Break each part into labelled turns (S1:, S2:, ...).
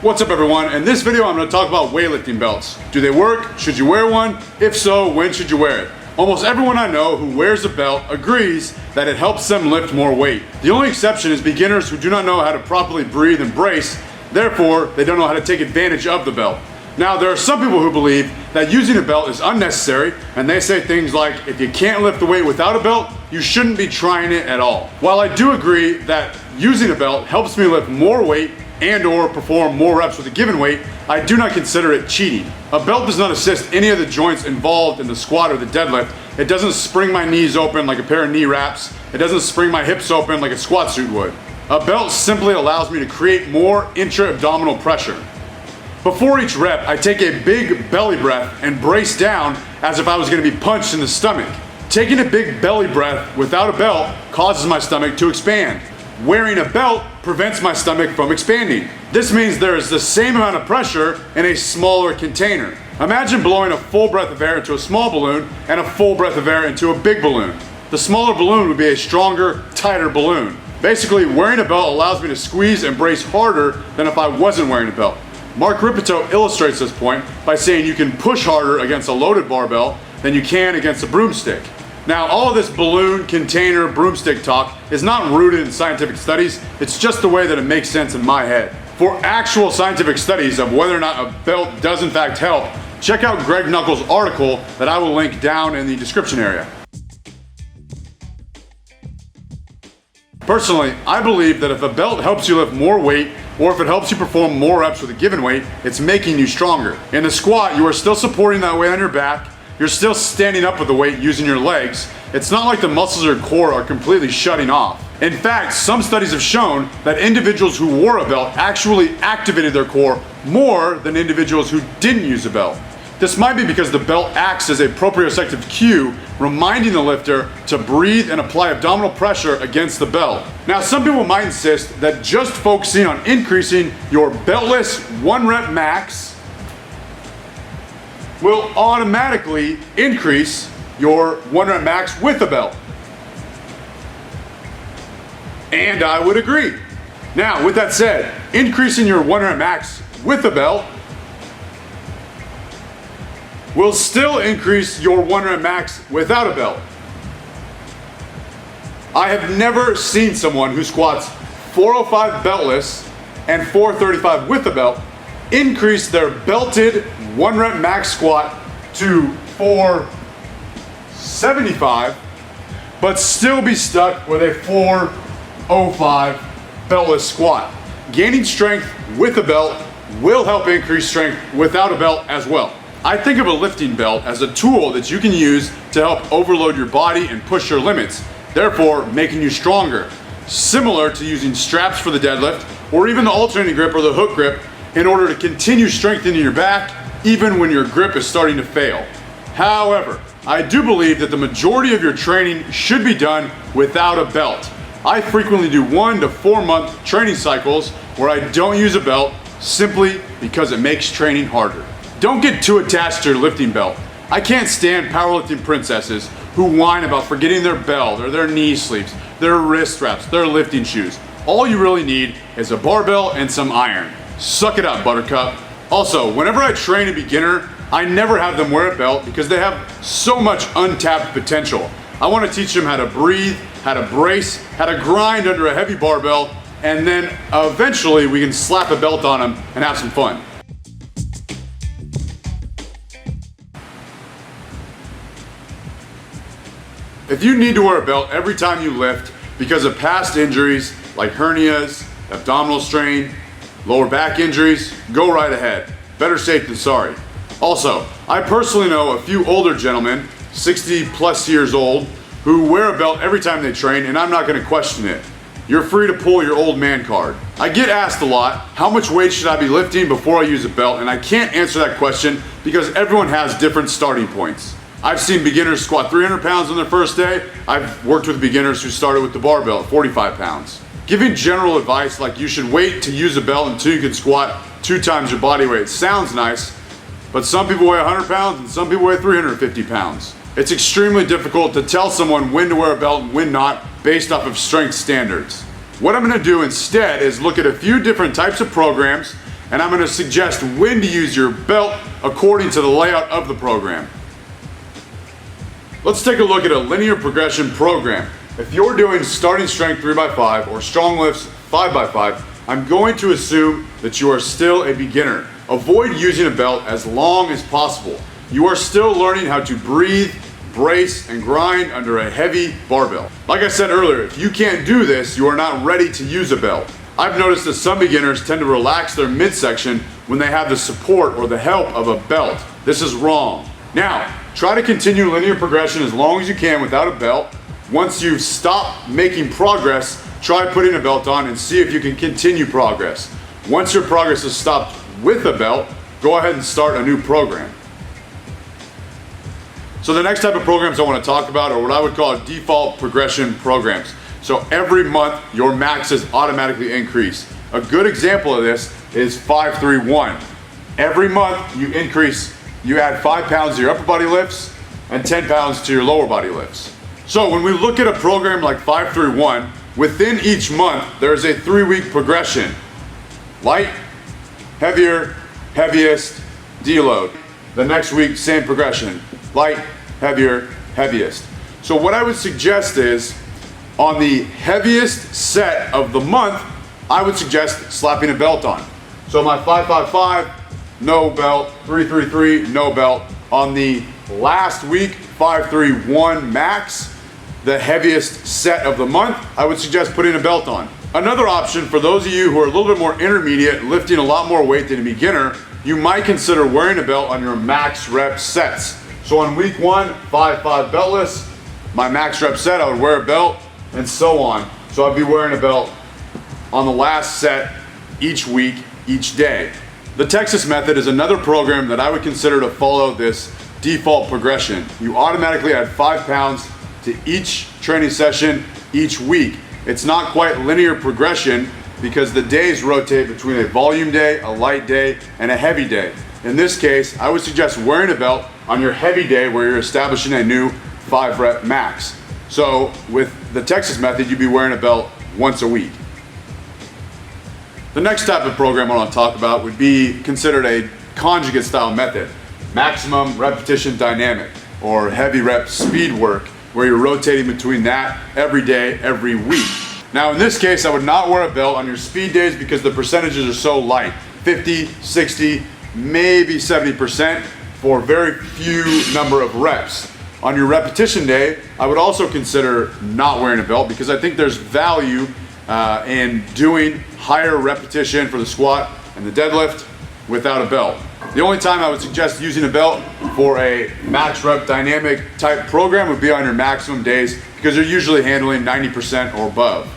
S1: What's up everyone? In this video I'm going to talk about weightlifting belts. Do they work? Should you wear one? If so, when should you wear it? Almost everyone I know who wears a belt agrees that it helps them lift more weight. The only exception is beginners who do not know how to properly breathe and brace, therefore they don't know how to take advantage of the belt. Now there are some people who believe that using a belt is unnecessary, and they say things like, if you can't lift the weight without a belt, you shouldn't be trying it at all. While I do agree that using a belt helps me lift more weight and or perform more reps with a given weight, I do not consider it cheating. A belt does not assist any of the joints involved in the squat or the deadlift. It doesn't spring my knees open like a pair of knee wraps. It doesn't spring my hips open like a squat suit would. A belt simply allows me to create more intra-abdominal pressure. Before each rep, I take a big belly breath and brace down as if I was going to be punched in the stomach. Taking a big belly breath without a belt causes my stomach to expand. Wearing a belt prevents my stomach from expanding. This means there is the same amount of pressure in a smaller container. Imagine blowing a full breath of air into a small balloon and a full breath of air into a big balloon. The smaller balloon would be a stronger, tighter balloon. Basically, wearing a belt allows me to squeeze and brace harder than if I wasn't wearing a belt. Mark Ripito illustrates this point by saying you can push harder against a loaded barbell than you can against a broomstick. Now, all of this balloon, container, broomstick talk is not rooted in scientific studies. It's just the way that it makes sense in my head. For actual scientific studies of whether or not a belt does in fact help, check out Greg Knuckles' article that I will link down in the description area. Personally, I believe that if a belt helps you lift more weight, or if it helps you perform more reps with a given weight, it's making you stronger. In the squat, you are still supporting that weight on your back. You're still standing up with the weight using your legs. It's not like the muscles of your core are completely shutting off. In fact, some studies have shown that individuals who wore a belt actually activated their core more than individuals who didn't use a belt. This might be because the belt acts as a proprioceptive cue, reminding the lifter to breathe and apply abdominal pressure against the belt. Now, some people might insist that just focusing on increasing your beltless 1 rep max will automatically increase your 1 rep max with a belt. And I would agree. Now, with that said, increasing your 1 rep max with a belt will still increase your 1 rep max without a belt. I have never seen someone who squats 405 beltless and 435 with a belt increase their belted 1 rep max squat to 475, but still be stuck with a 405 beltless squat. Gaining strength with a belt will help increase strength without a belt as well. I think of a lifting belt as a tool that you can use to help overload your body and push your limits, therefore making you stronger. Similar to using straps for the deadlift, or even the alternating grip or the hook grip, in order to continue strengthening your back even when your grip is starting to fail. However, I do believe that the majority of your training should be done without a belt. I frequently do 1 to 4 month training cycles where I don't use a belt simply because it makes training harder. Don't get too attached to your lifting belt. I can't stand powerlifting princesses who whine about forgetting their belt or their knee sleeves, their wrist straps, their lifting shoes. All you really need is a barbell and some iron. Suck it up, buttercup. Also, whenever I train a beginner, I never have them wear a belt because they have so much untapped potential. I want to teach them how to breathe, how to brace, how to grind under a heavy barbell, and then eventually we can slap a belt on them and have some fun. If you need to wear a belt every time you lift because of past injuries like hernias, abdominal strain, lower back injuries, go right ahead. Better safe than sorry. Also, I personally know a few older gentlemen, 60 plus years old, who wear a belt every time they train, and I'm not going to question it. You're free to pull your old man card. I get asked a lot, how much weight should I be lifting before I use a belt? And I can't answer that question because everyone has different starting points. I've seen beginners squat 300 pounds on their first day. I've worked with beginners who started with the barbell at 45 pounds. Giving general advice like you should wait to use a belt until you can squat 2 times your body weight sounds nice, but some people weigh 100 pounds and some people weigh 350 pounds. It's extremely difficult to tell someone when to wear a belt and when not based off of strength standards. What I'm going to do instead is look at a few different types of programs and I'm going to suggest when to use your belt according to the layout of the program. Let's take a look at a linear progression program. If you're doing starting strength 3x5 or strong lifts 5x5, I'm going to assume that you are still a beginner. Avoid using a belt as long as possible. You are still learning how to breathe, brace, and grind under a heavy barbell. Like I said earlier, if you can't do this, you are not ready to use a belt. I've noticed that some beginners tend to relax their midsection when they have the support or the help of a belt. This is wrong. Now, try to continue linear progression as long as you can without a belt. Once you've stopped making progress, try putting a belt on and see if you can continue progress. Once your progress has stopped with a belt, go ahead and start a new program. So the next type of programs I want to talk about are what I would call default progression programs. So every month your maxes automatically increase. A good example of this is 5-3-1. Every month you add 5 pounds to your upper body lifts and 10 pounds to your lower body lifts. So when we look at a program like 5-3-1, within each month there's a 3-week progression. Light, heavier, heaviest, deload. The next week, same progression. Light, heavier, heaviest. So what I would suggest is, on the heaviest set of the month, I would suggest slapping a belt on. So my 5-5-5, no belt, 3-3-3, no belt. On the last week, 5-3-1 max, the heaviest set of the month, I would suggest putting a belt on. Another option for those of you who are a little bit more intermediate, lifting a lot more weight than a beginner, you might consider wearing a belt on your max rep sets. So on week 1, 5-5 beltless, my max rep set, I would wear a belt, and so on. So I'd be wearing a belt on the last set each week, each day. The Texas method is another program that I would consider to follow this default progression. You automatically add 5 pounds to each training session each week. It's not quite linear progression because the days rotate between a volume day, a light day, and a heavy day. In this case, I would suggest wearing a belt on your heavy day where you're establishing a new 5 rep max. So with the Texas method, you'd be wearing a belt once a week. The next type of program I want to talk about would be considered a conjugate style method. Maximum repetition dynamic, or heavy rep speed work, where you're rotating between that every day, every week. Now in this case, I would not wear a belt on your speed days because the percentages are so light. 50, 60, maybe 70% for very few number of reps. On your repetition day, I would also consider not wearing a belt because I think there's value in doing higher repetition for the squat and the deadlift without a belt. The only time I would suggest using a belt for a max rep dynamic type program would be on your maximum days because you're usually handling 90% or above.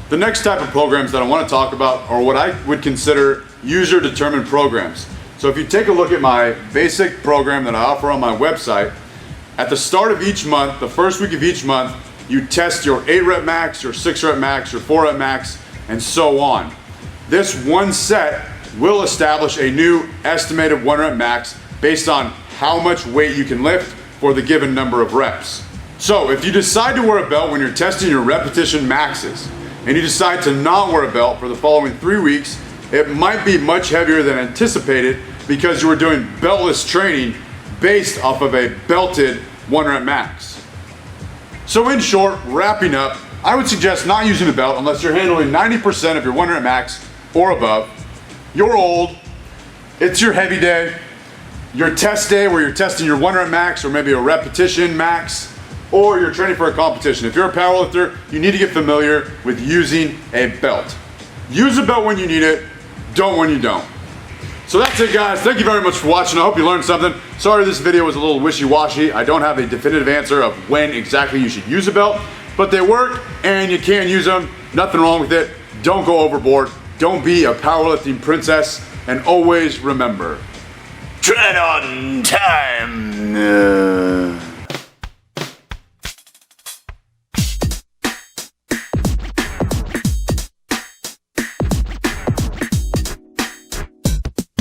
S1: The next type of programs that I want to talk about are what I would consider user-determined programs. So if you take a look at my basic program that I offer on my website, at the start of each month, the first week of each month, you test your 8 rep max, your 6 rep max, your 4 rep max, and so on. This one set will establish a new estimated 1 rep max based on how much weight you can lift for the given number of reps. So if you decide to wear a belt when you're testing your repetition maxes, and you decide to not wear a belt for the following 3 weeks, it might be much heavier than anticipated because you were doing beltless training based off of a belted 1 rep max. So in short, wrapping up, I would suggest not using a belt unless you're handling 90% of your 1 rep max or above. You're old, it's your heavy day, your test day where you're testing your 1 rep max or maybe a repetition max, or you're training for a competition. If you're a powerlifter, you need to get familiar with using a belt. Use a belt when you need it, don't when you don't. So that's it, guys. Thank you very much for watching. I hope you learned something. Sorry this video was a little wishy-washy. I don't have a definitive answer of when exactly you should use a belt, but they work and you can use them. Nothing wrong with it. Don't go overboard. Don't be a powerlifting princess, and always remember, tread on time.